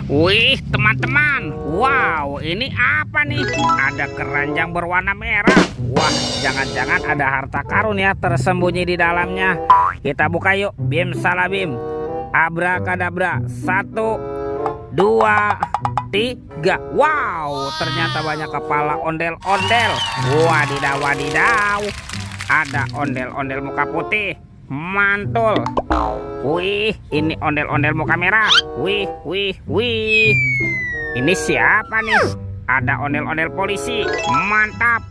Wih, teman-teman. Wow, ini apa nih? Ada keranjang berwarna merah. Wah, jangan-jangan ada harta karun ya tersembunyi di dalamnya. Kita buka yuk. Bim salah bim. Abrakadabra. 1, 2, 3. Wow, ternyata banyak kepala ondel-ondel. Wadidaw, wadidaw. Ada ondel-ondel muka putih. Mantul. Wih, ini ondel-ondel muka merah. Wih, wih, wih. Ini siapa nih? Ada ondel-ondel polisi. Mantap.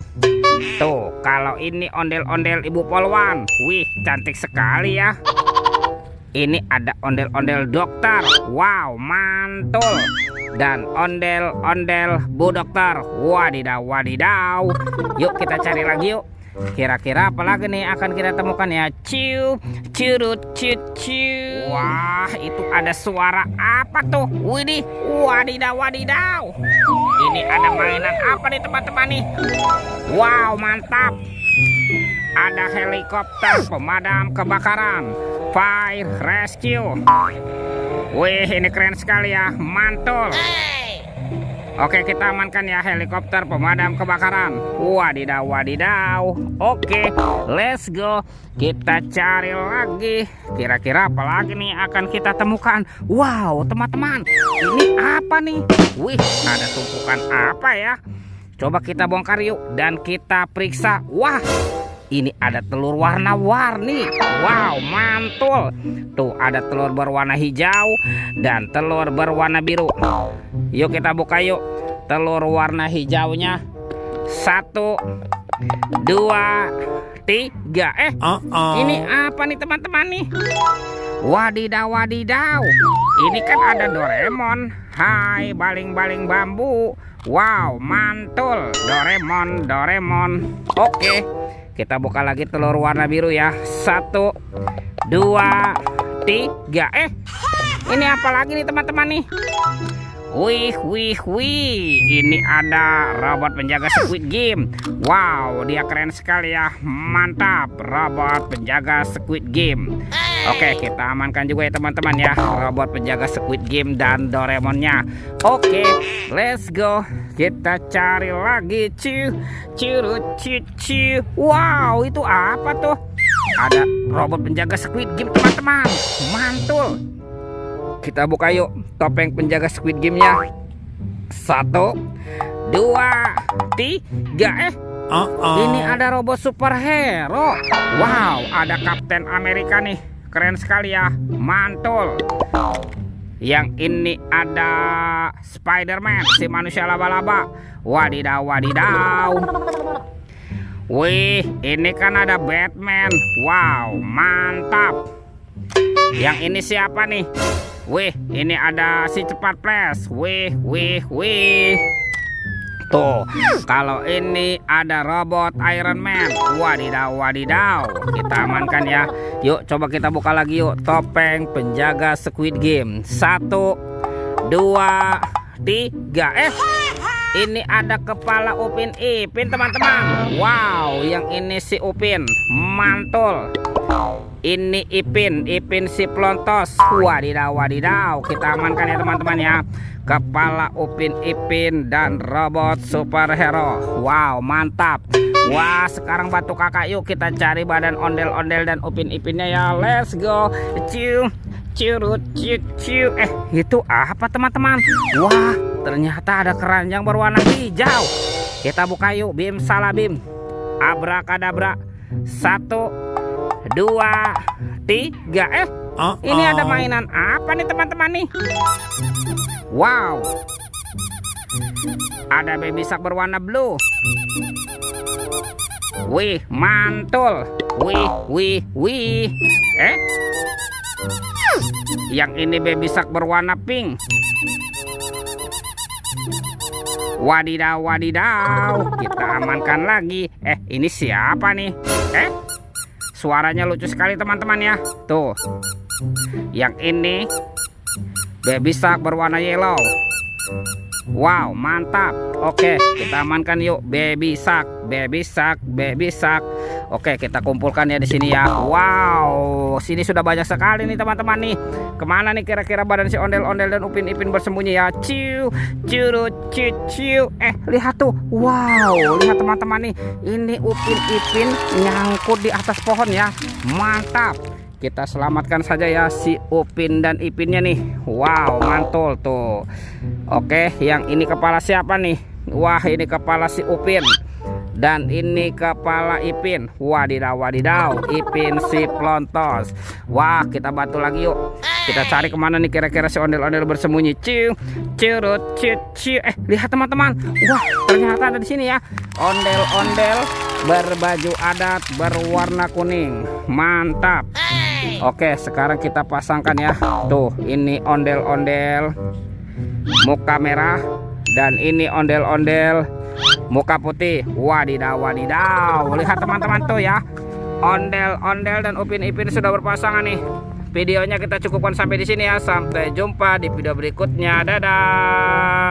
Tuh, kalau ini ondel-ondel ibu polwan. Wih, cantik sekali ya. Ini ada ondel-ondel dokter. Wow, mantul. Dan ondel-ondel bu dokter. Wadidaw, wadidaw. Yuk kita cari lagi yuk. Kira-kira apa lagi nih akan kita temukan ya? Ciu, curut, ciu, ciu. Wah, itu ada suara apa tuh? Widih, wadidaw, wadidaw. Ini ada mainan apa nih teman-teman nih? Wow, mantap. Ada helikopter pemadam kebakaran, fire rescue. Wih, ini keren sekali ya, mantul. Oke, kita amankan ya helikopter pemadam kebakaran. Wadidaw, wadidaw. Oke, let's go. Kita cari lagi. Kira-kira apa lagi nih akan kita temukan? Wow, teman-teman, ini apa nih? Wih, ada tumpukan apa ya? Coba kita bongkar yuk dan kita periksa. Wah, ini ada telur warna-warni. Wow, mantul. Tuh, ada telur berwarna hijau dan telur berwarna biru. Yuk kita buka yuk. Telur warna hijaunya. 1, 2, 3. Ini apa nih teman-teman nih? Wadidaw, wadidaw. Ini kan ada Doraemon. Hai, baling-baling bambu. Wow, mantul. Doraemon, Doraemon. Oke, kita buka lagi telur warna biru ya. 1, 2, 3. Ini apa lagi nih teman-teman nih? Wih, wih, wih. Ini ada robot penjaga Squid Game. Wow, dia keren sekali ya. Mantap, robot penjaga Squid Game. Oke, kita amankan juga ya teman-teman ya, robot penjaga Squid Game dan Doraemonnya. Oke, let's go. Kita cari lagi. Curut, ciu. Wow, itu apa tuh? Ada robot penjaga Squid Game teman-teman. Mantul. Kita buka yuk topeng penjaga Squid Game-nya. 1, 2, 3. Ini ada robot superhero. Wow, ada Kapten Amerika nih. Keren sekali ya. Mantul. Yang ini ada Spider-Man, si manusia laba-laba. Wadidaw, wadidaw. Wih, ini kan ada Batman. Wow, mantap. Yang ini siapa nih? Wih, ini ada si cepat flash. Wih, wih, wih. Tuh, kalau ini ada robot Iron Man. Wadidaw, wadidaw. Kita amankan ya. Yuk, coba kita buka lagi yuk topeng penjaga Squid Game. 1, 2, 3. Ini ada kepala Upin Ipin teman-teman. Wow, yang ini si Upin. Mantul. Ini Ipin si Plontos. Wadidaw, wadidaw. Kita amankan ya teman-teman ya. Kepala Upin Ipin dan robot superhero. Wow, mantap. Wah, sekarang bantu kakak yuk kita cari badan ondel-ondel dan Upin Ipinnya ya. Let's go. Ciu, curut, ciu. Itu apa teman-teman? Wah, ternyata ada keranjang berwarna hijau. Kita buka yuk. Bim salah bim. Abrakadabra. 1, 2, 3. Ini ada mainan apa nih teman-teman nih? Wow, ada baby shark berwarna blue. Wih, mantul. Wih, wih, wih. Yang ini baby shark berwarna pink. Wadidaw, wadidaw. Kita amankan lagi. Ini siapa nih? Suaranya lucu sekali teman-teman ya. Tuh, yang ini baby shark berwarna yellow. Wow, mantap. Oke, kita amankan yuk. Baby shark, baby shark, baby shark. Oke, kita kumpulkan ya di sini ya. Wow, sini sudah banyak sekali nih teman-teman nih. Kemana nih kira-kira badan si ondel-ondel dan Upin Ipin bersembunyi ya? Ciu, curut, ciu, ciu. Lihat tuh. Wow, lihat teman-teman nih. Ini Upin Ipin nyangkut di atas pohon ya. Mantap. Kita selamatkan saja ya si Upin dan Ipinnya nih. Wow, mantul tuh. Oke, yang ini kepala siapa nih? Wah, ini kepala si Upin. Dan ini kepala Ipin. Wadidaw, wadidaw. Ipin si Plontos. Wah, kita bantu lagi yuk. Kita cari kemana nih kira-kira si ondel-ondel bersembunyi. Ciu, curut, ciu, ciu. Lihat teman-teman. Wah, ternyata ada di sini ya. Ondel-ondel berbaju adat berwarna kuning. Mantap. Oke, sekarang kita pasangkan ya. Tuh, ini ondel-ondel muka merah. Dan ini ondel-ondel muka putih. Wadidaw, wadidaw. Lihat teman-teman tuh ya. Ondel-ondel dan Upin Ipin sudah berpasangan nih. Videonya kita cukupkan sampai di sini ya. Sampai jumpa di video berikutnya. Dadah.